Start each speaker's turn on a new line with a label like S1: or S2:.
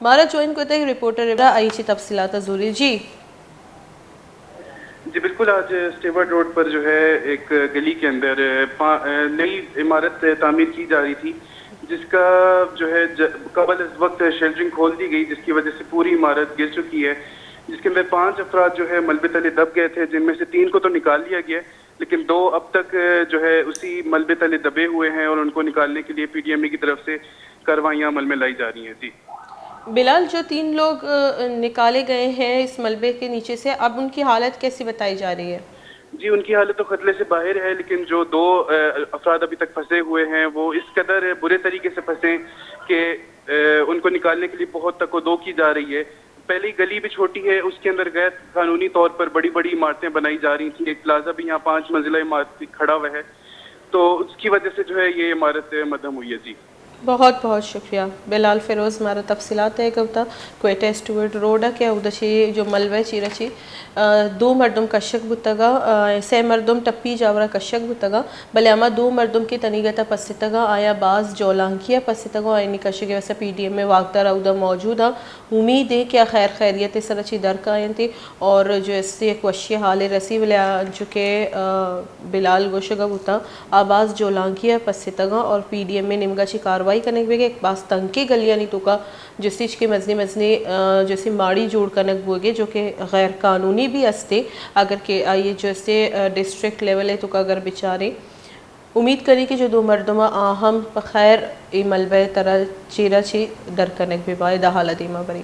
S1: हमारा ज्वाइन करते हैं रिपोर्टर आई ची तफसीलात ज़रूरी जी।
S2: जी बिल्कुल, आज स्टेवर्ट रोड पर जो है एक गली के अंदर नई इमारत तामीर की जा रही थी, जिसका जो है कबल इस वक्त शेल्टरिंग खोल दी गई, जिसकी वजह से पूरी इमारत गिर चुकी है, जिसके अंदर 5 अफराद जो है मलबे तले दब गए थे, जिनमें से 3 को तो निकाल लिया गया, लेकिन 2 अब तक जो है उसी मलबे तले दबे हुए हैं और उनको निकालने के लिए पीडीएमए की तरफ से कार्रवाइयाँ अमल में लाई जा रही हैं। जी
S1: बिलाल, जो 3 लोग निकाले गए हैं इस मलबे के नीचे से, अब उनकी हालत कैसी बताई जा रही है?
S2: जी, उनकी हालत तो खतरे से बाहर है, लेकिन जो 2 अफराद अभी तक फंसे हुए हैं वो इस कदर बुरे तरीके से फंसे कि उनको निकालने के लिए बहुत तको-दो की जा रही है। पहली गली भी छोटी है, उसके अंदर गैर कानूनी तौर पर बड़ी-बड़ी इमारतें बनाई जा रही थी। एक प्लाजा भी यहाँ 5 मंजिला इमारत खड़ा हुआ है, तो उसकी वजह से जो है ये इमारत मद्धम हुई है। जी
S1: बहुत बहुत शुक्रिया बिलाल फिरोज़ हमारा तफसीलात है कवता क्वेटा स्टूवर्ट रोड के उदची जो मलबे चीरची 2 मर्दम कशक बुतगा 3 मर्दम टप्पी जावरा कशक बुतगा भले अमा 2 मर्दम की तनीगता पसितगा आया बाज जोलांकिया पसितगा आयनी कशक वैसे पीडीएम में वाकदार उदा मौजूद है। उम्मीद है कि खैर खैरियत सरची दर का थी और जो इससे एक वशी हाल रसी वाले जो के बिलाल गोशगा बुता आबाज जोलांकिया पसितगा और पीडीएम में निमगाची कार्रवाई करने के एक बास तंके गलियां नहीं तो का जिस के मजनी मजनी जैसे माड़ी जोड़ कनक बोगे जो कि गैर कानूनी भी हस्ते अगर के ये जैसे डिस्ट्रिक्ट लेवल है तो का अगर बेचारे उम्मीद करी कि जो 2 मर्दमा आहम खैर मलबे तरह चीरा छी दर कनक भी बाय दा हालत इमा बरी।